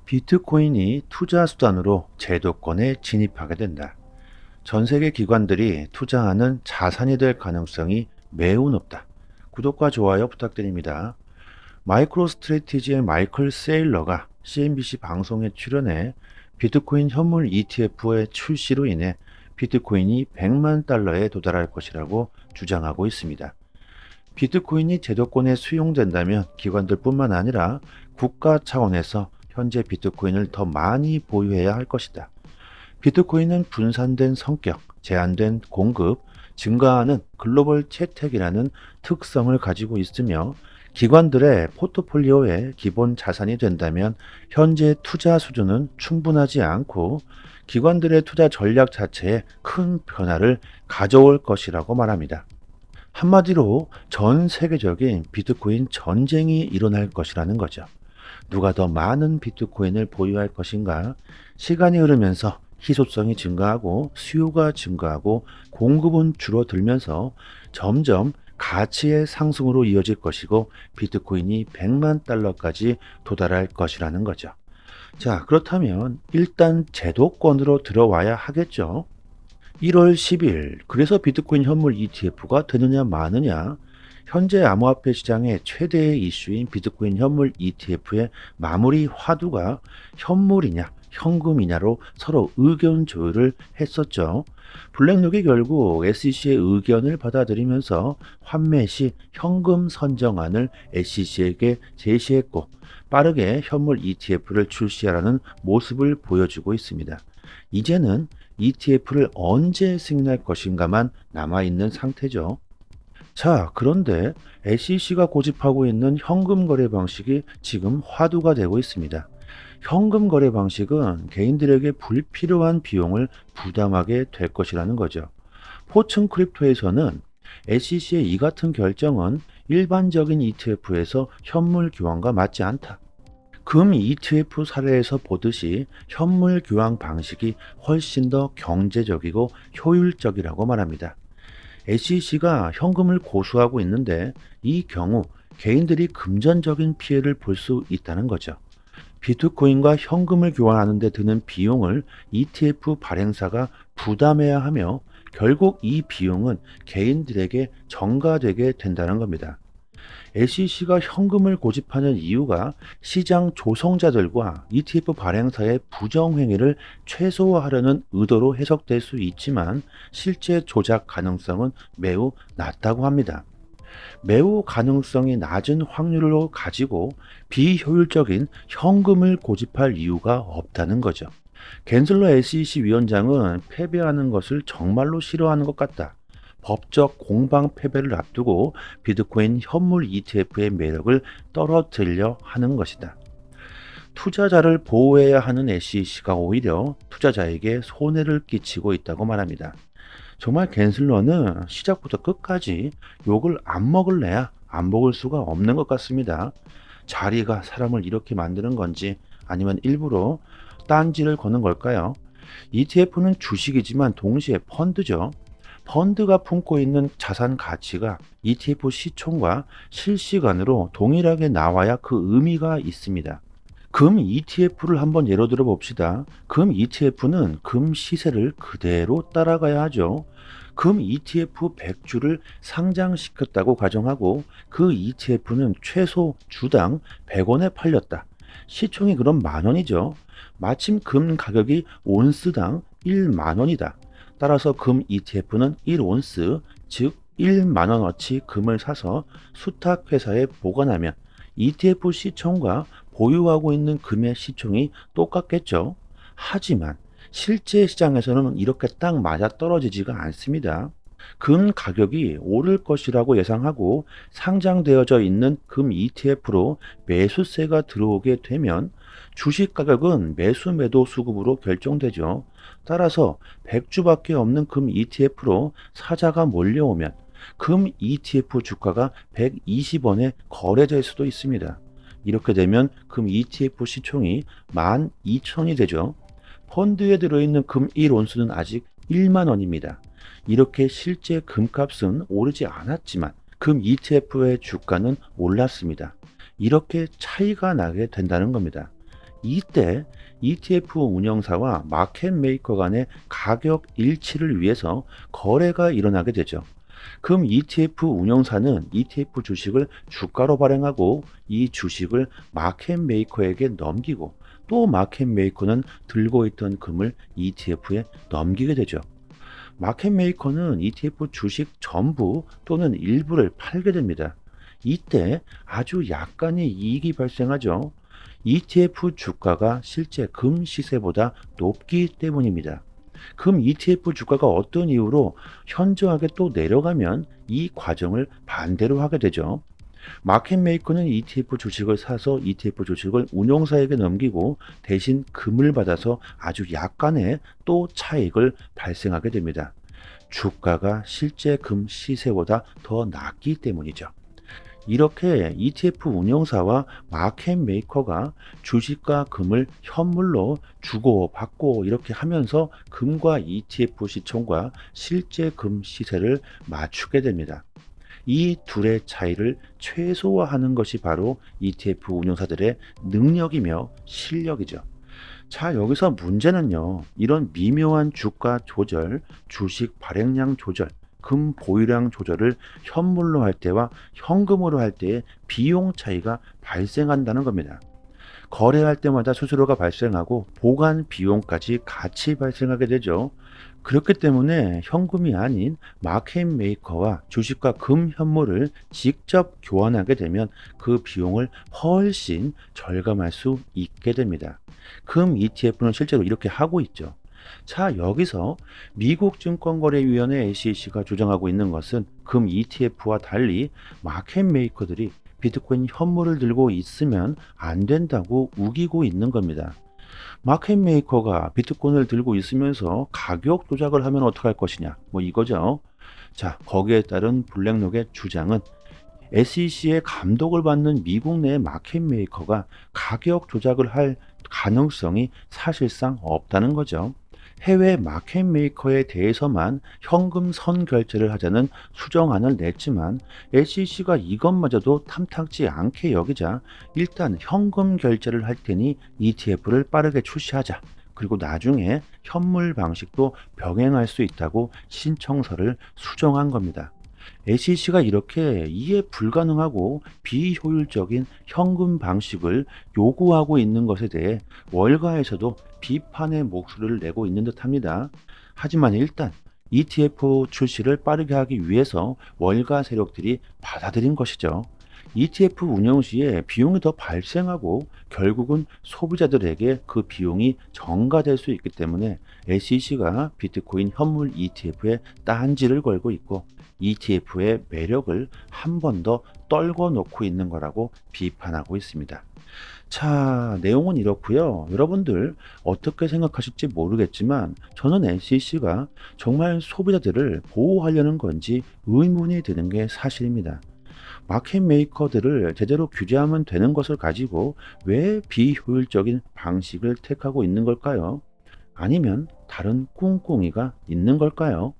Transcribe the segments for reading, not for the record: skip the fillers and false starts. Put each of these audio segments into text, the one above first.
비트코인이 투자 수단으로 제도권에 진입하게 된다. 전 세계 기관들이 투자하는 자산이 될 가능성이 매우 높다. 구독과 좋아요 부탁드립니다. 마이크로 스트래티지의 마이클 세일러가 CNBC 방송에 출연해 비트코인 현물 ETF의 출시로 인해 비트코인이 100만 달러에 도달할 것이라고 주장하고 있습니다. 비트코인이 제도권에 수용된다면 기관들뿐만 아니라 국가 차원에서 현재 비트코인을 더 많이 보유해야 할 것이다. 비트코인은 분산된 성격, 제한된 공급, 증가하는 글로벌 채택이라는 특성을 가지고 있으며 기관들의 포트폴리오의 기본 자산이 된다면 현재 투자 수준은 충분하지 않고 기관들의 투자 전략 자체에 큰 변화를 가져올 것이라고 말합니다. 한마디로 전 세계적인 비트코인 전쟁이 일어날 것이라는 거죠. 누가 더 많은 비트코인을 보유할 것인가? 시간이 흐르면서 희소성이 증가하고 수요가 증가하고 공급은 줄어들면서 점점 가치의 상승으로 이어질 것이고 비트코인이 100만 달러까지 도달할 것이라는 거죠. 자, 그렇다면 일단 제도권으로 들어와야 하겠죠. 1월 10일 그래서 비트코인 현물 ETF가 되느냐 마느냐. 현재 암호화폐 시장의 최대의 이슈인 비트코인 현물 ETF의 마무리 화두가 현물이냐 현금이냐로 서로 의견 조율을 했었죠. 블랙록이 결국 SEC의 의견을 받아들이면서 환매 시 현금 선정안을 SEC에게 제시했고 빠르게 현물 ETF를 출시하라는 모습을 보여주고 있습니다. 이제는 ETF를 언제 승인할 것인가만 남아있는 상태죠. 자, 그런데 SEC가 고집하고 있는 현금 거래 방식이 지금 화두가 되고 있습니다. 현금 거래 방식은 개인들에게 불필요한 비용을 부담하게 될 것이라는 거죠. 포춘 크립토에서는 SEC의 이 같은 결정은 일반적인 ETF에서 현물 교환과 맞지 않다. 금 ETF 사례에서 보듯이 현물 교환 방식이 훨씬 더 경제적이고 효율적이라고 말합니다. SEC가 현금을 고수하고 있는데 이 경우 개인들이 금전적인 피해를 볼 수 있다는 거죠. 비트코인과 현금을 교환하는 데 드는 비용을 ETF 발행사가 부담해야 하며 결국 이 비용은 개인들에게 전가되게 된다는 겁니다. SEC가 현금을 고집하는 이유가 시장 조성자들과 ETF 발행사의 부정행위를 최소화하려는 의도로 해석될 수 있지만 실제 조작 가능성은 매우 낮다고 합니다. 매우 가능성이 낮은 확률로 가지고 비효율적인 현금을 고집할 이유가 없다는 거죠. 갠슬러 SEC 위원장은 패배하는 것을 정말로 싫어하는 것 같다. 법적 공방 패배를 앞두고 비트코인 현물 ETF의 매력을 떨어뜨리려 하는 것이다. 투자자를 보호해야 하는 SEC가 오히려 투자자에게 손해를 끼치고 있다고 말합니다. 정말 갠슬러는 시작부터 끝까지 욕을 안 먹을래야 안 먹을 수가 없는 것 같습니다. 자리가 사람을 이렇게 만드는 건지 아니면 일부러 딴지를 거는 걸까요? ETF는 주식이지만 동시에 펀드죠. 펀드가 품고 있는 자산 가치가 ETF 시총과 실시간으로 동일하게 나와야 그 의미가 있습니다. 금 ETF를 한번 예로 들어 봅시다. 금 ETF는 금 시세를 그대로 따라가야 하죠. 금 ETF 100주를 상장시켰다고 가정하고 그 ETF는 최소 주당 100원에 팔렸다. 시총이 그럼 만원이죠. 마침 금 가격이 온스당 1만원이다. 따라서 금 ETF는 1온스, 즉 1만원어치 금을 사서 수탁회사에 보관하면 ETF 시총과 보유하고 있는 금의 시총이 똑같겠죠. 하지만 실제 시장에서는 이렇게 딱 맞아 떨어지지가 않습니다. 금 가격이 오를 것이라고 예상하고 상장되어져 있는 금 ETF로 매수세가 들어오게 되면 주식 가격은 매수 매도 수급으로 결정되죠. 따라서 100주밖에 없는 금 ETF로 사자가 몰려오면 금 ETF 주가가 120원에 거래될 수도 있습니다. 이렇게 되면 금 ETF 시총이 12,000원이 되죠. 펀드에 들어있는 금 1온수는 아직 1만원입니다. 이렇게 실제 금값은 오르지 않았지만 금 ETF의 주가는 올랐습니다. 이렇게 차이가 나게 된다는 겁니다. 이때 ETF 운영사와 마켓 메이커 간의 가격 일치를 위해서 거래가 일어나게 되죠. 그럼 ETF 운영사는 ETF 주식을 주가로 발행하고 이 주식을 마켓 메이커에게 넘기고 또 마켓 메이커는 들고 있던 금을 ETF에 넘기게 되죠. 마켓 메이커는 ETF 주식 전부 또는 일부를 팔게 됩니다. 이때 아주 약간의 이익이 발생하죠. ETF 주가가 실제 금 시세보다 높기 때문입니다. 금 ETF 주가가 어떤 이유로 현저하게 또 내려가면 이 과정을 반대로 하게 되죠. 마켓 메이커는 ETF 주식을 사서 ETF 주식을 운용사에게 넘기고 대신 금을 받아서 아주 약간의 또 차익을 발생하게 됩니다. 주가가 실제 금 시세보다 더 낮기 때문이죠. 이렇게 ETF 운용사와 마켓 메이커가 주식과 금을 현물로 주고받고 이렇게 하면서 금과 ETF 시총과 실제 금 시세를 맞추게 됩니다. 이 둘의 차이를 최소화하는 것이 바로 ETF 운용사들의 능력이며 실력이죠. 자, 여기서 문제는요, 이런 미묘한 주가 조절, 주식 발행량 조절, 금 보유량 조절을 현물로 할 때와 현금으로 할 때의 비용 차이가 발생한다는 겁니다. 거래할 때마다 수수료가 발생하고 보관 비용까지 같이 발생하게 되죠. 그렇기 때문에 현금이 아닌 마켓 메이커와 주식과 금 현물을 직접 교환하게 되면 그 비용을 훨씬 절감할 수 있게 됩니다. 금 ETF는 실제로 이렇게 하고 있죠. 자, 여기서 미국 증권거래위원회 SEC가 주장하고 있는 것은 금 ETF와 달리 마켓 메이커들이 비트코인 현물을 들고 있으면 안 된다고 우기고 있는 겁니다. 마켓 메이커가 비트코인을 들고 있으면서 가격 조작을 하면 어떡할 것이냐, 뭐 이거죠. 자, 거기에 따른 블랙록의 주장은 SEC의 감독을 받는 미국 내 마켓 메이커가 가격 조작을 할 가능성이 사실상 없다는 거죠. 해외 마켓 메이커에 대해서만 현금 선결제를 하자는 수정안을 냈지만 SEC가 이것마저도 탐탁지 않게 여기자 일단 현금 결제를 할 테니 ETF를 빠르게 출시하자. 그리고 나중에 현물 방식도 병행할 수 있다고 신청서를 수정한 겁니다. SEC가 이렇게 이해 불가능하고 비효율적인 현금 방식을 요구하고 있는 것에 대해 월가에서도 비판의 목소리를 내고 있는 듯합니다. 하지만 일단 ETF 출시를 빠르게 하기 위해서 월가 세력들이 받아들인 것이죠. ETF 운영 시에 비용이 더 발생하고 결국은 소비자들에게 그 비용이 전가될 수 있기 때문에 SEC가 비트코인 현물 ETF에 딴지를 걸고 있고 ETF의 매력을 한 번 더 떨궈 놓고 있는 거라고 비판하고 있습니다. 자, 내용은 이렇고요. 여러분들 어떻게 생각하실지 모르겠지만 저는 SEC가 정말 소비자들을 보호하려는 건지 의문이 드는 게 사실입니다. 마켓 메이커들을 제대로 규제하면 되는 것을 가지고 왜 비효율적인 방식을 택하고 있는 걸까요? 아니면 다른 꿍꿍이가 있는 걸까요?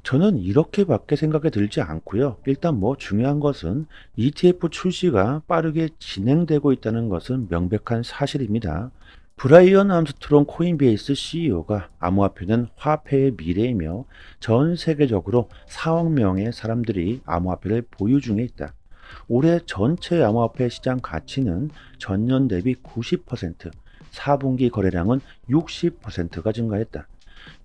저는 이렇게밖에 생각이 들지 않고요. 일단 뭐 중요한 것은 ETF 출시가 빠르게 진행되고 있다는 것은 명백한 사실입니다. 브라이언 암스트롱 코인베이스 CEO가 암호화폐는 화폐의 미래이며 전 세계적으로 4억 명의 사람들이 암호화폐를 보유 중에 있다. 올해 전체 암호화폐 시장 가치는 전년 대비 90%, 4분기 거래량은 60%가 증가했다.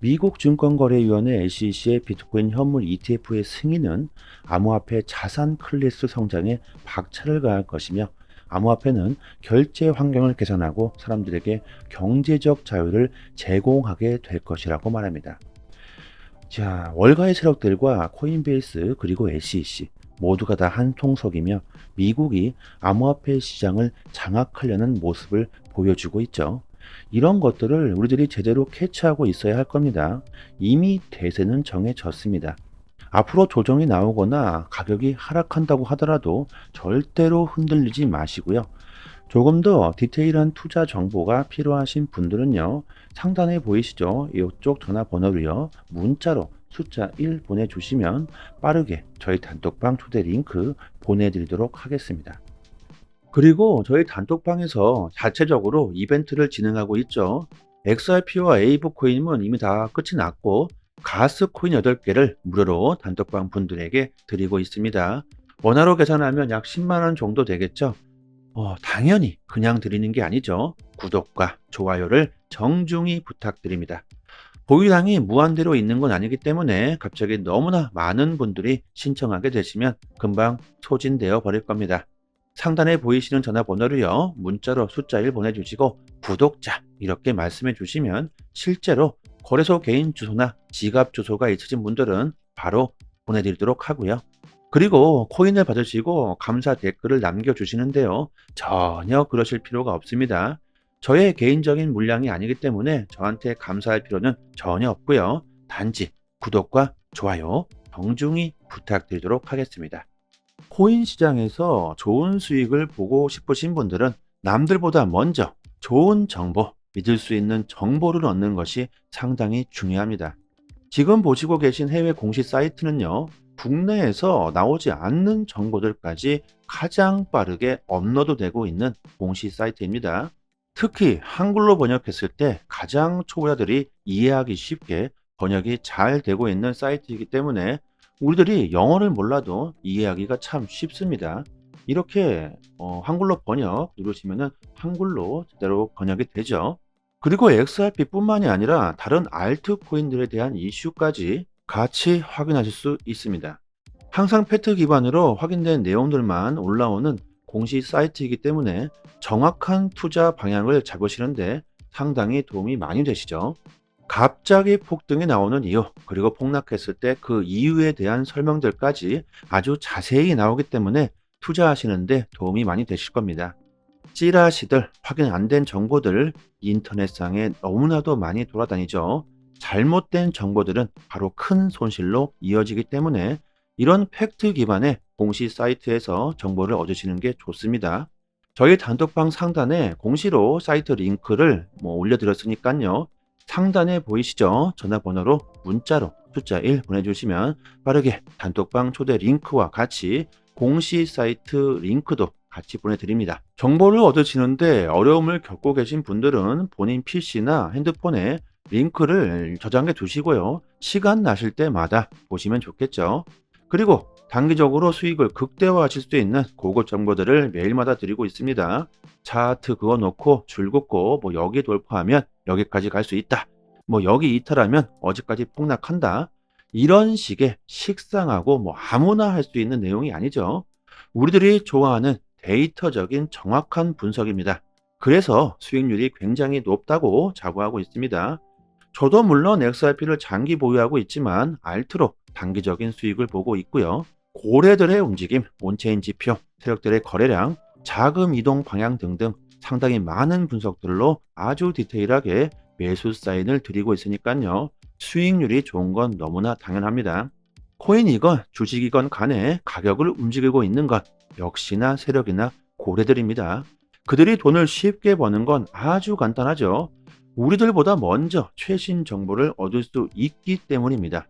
미국 증권거래위원회 SEC의 비트코인 현물 ETF의 승인은 암호화폐 자산 클래스 성장에 박차를 가할 것이며 암호화폐는 결제 환경을 개선하고 사람들에게 경제적 자유를 제공하게 될 것이라고 말합니다. 자, 월가의 세력들과 코인베이스 그리고 SEC 모두가 다 한 통속이며 미국이 암호화폐 시장을 장악하려는 모습을 보여주고 있죠. 이런 것들을 우리들이 제대로 캐치하고 있어야 할 겁니다. 이미 대세는 정해졌습니다. 앞으로 조정이 나오거나 가격이 하락한다고 하더라도 절대로 흔들리지 마시고요. 조금 더 디테일한 투자 정보가 필요하신 분들은요. 상단에 보이시죠? 이쪽 전화번호로요. 문자로 숫자 1 보내주시면 빠르게 저희 단톡방 초대 링크 보내드리도록 하겠습니다. 그리고 저희 단톡방에서 자체적으로 이벤트를 진행하고 있죠. XRP와 에이브 코인은 이미 다 끝이 났고 가스 코인 8개를 무료로 단톡방 분들에게 드리고 있습니다. 원화로 계산하면 약 10만 원 정도 되겠죠. 당연히 그냥 드리는 게 아니죠. 구독과 좋아요를 정중히 부탁드립니다. 보유량이 무한대로 있는 건 아니기 때문에 갑자기 너무나 많은 분들이 신청하게 되시면 금방 소진되어 버릴 겁니다. 상단에 보이시는 전화번호로요, 문자로 숫자 1 보내주시고 구독자 이렇게 말씀해 주시면 실제로 거래소 개인 주소나 지갑 주소가 있으신 분들은 바로 보내드리도록 하고요. 그리고 코인을 받으시고 감사 댓글을 남겨주시는데요. 전혀 그러실 필요가 없습니다. 저의 개인적인 물량이 아니기 때문에 저한테 감사할 필요는 전혀 없고요. 단지 구독과 좋아요 정중히 부탁드리도록 하겠습니다. 코인 시장에서 좋은 수익을 보고 싶으신 분들은 남들보다 먼저 좋은 정보, 믿을 수 있는 정보를 얻는 것이 상당히 중요합니다. 지금 보시고 계신 해외 공시 사이트는요, 국내에서 나오지 않는 정보들까지 가장 빠르게 업로드되고 있는 공시 사이트입니다. 특히 한글로 번역했을 때 가장 초보자들이 이해하기 쉽게 번역이 잘 되고 있는 사이트이기 때문에 우리들이 영어를 몰라도 이해하기가 참 쉽습니다. 이렇게 한글로 번역 누르시면은 한글로 제대로 번역이 되죠. 그리고 XRP뿐만이 아니라 다른 알트코인들에 대한 이슈까지 같이 확인하실 수 있습니다. 항상 팩트 기반으로 확인된 내용들만 올라오는 공시 사이트이기 때문에 정확한 투자 방향을 잡으시는데 상당히 도움이 많이 되시죠. 갑자기 폭등이 나오는 이유, 그리고 폭락했을 때 그 이유에 대한 설명들까지 아주 자세히 나오기 때문에 투자하시는데 도움이 많이 되실 겁니다. 찌라시들, 확인 안 된 정보들 인터넷상에 너무나도 많이 돌아다니죠. 잘못된 정보들은 바로 큰 손실로 이어지기 때문에 이런 팩트 기반의 공시 사이트에서 정보를 얻으시는 게 좋습니다. 저희 단톡방 상단에 공시로 사이트 링크를 올려드렸으니까요. 상단에 보이시죠? 전화번호로 문자로 숫자 1 보내주시면 빠르게 단톡방 초대 링크와 같이 공시 사이트 링크도 같이 보내드립니다. 정보를 얻으시는데 어려움을 겪고 계신 분들은 본인 PC나 핸드폰에 링크를 저장해 두시고요. 시간 나실 때마다 보시면 좋겠죠. 그리고 단기적으로 수익을 극대화하실 수 있는 고급 정보들을 매일마다 드리고 있습니다. 차트 그어놓고 줄 긋고 여기 돌파하면 여기까지 갈 수 있다. 여기 이탈하면 어디까지 폭락한다. 이런 식의 식상하고 아무나 할 수 있는 내용이 아니죠. 우리들이 좋아하는 데이터적인 정확한 분석입니다. 그래서 수익률이 굉장히 높다고 자부하고 있습니다. 저도 물론 XRP를 장기 보유하고 있지만 알트로 단기적인 수익을 보고 있고요. 고래들의 움직임, 온체인 지표, 세력들의 거래량, 자금 이동 방향 등등 상당히 많은 분석들로 아주 디테일하게 매수 사인을 드리고 있으니까요. 수익률이 좋은 건 너무나 당연합니다. 코인이건 주식이건 간에 가격을 움직이고 있는 것 역시나 세력이나 고래들입니다. 그들이 돈을 쉽게 버는 건 아주 간단하죠. 우리들보다 먼저 최신 정보를 얻을 수 있기 때문입니다.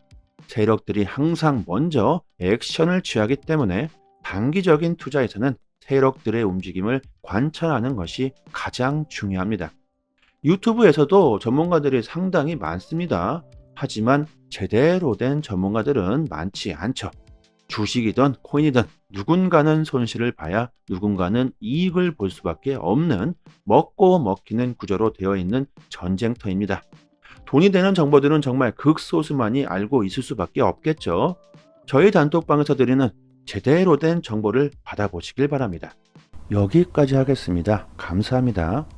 세력들이 항상 먼저 액션을 취하기 때문에 단기적인 투자에서는 세력들의 움직임을 관찰하는 것이 가장 중요합니다. 유튜브에서도 전문가들이 상당히 많습니다. 하지만 제대로 된 전문가들은 많지 않죠. 주식이든 코인이든 누군가는 손실을 봐야 누군가는 이익을 볼 수밖에 없는 먹고 먹히는 구조로 되어 있는 전쟁터입니다. 돈이 되는 정보들은 정말 극소수만이 알고 있을 수밖에 없겠죠. 저희 단톡방에서 드리는 제대로 된 정보를 받아보시길 바랍니다. 여기까지 하겠습니다. 감사합니다.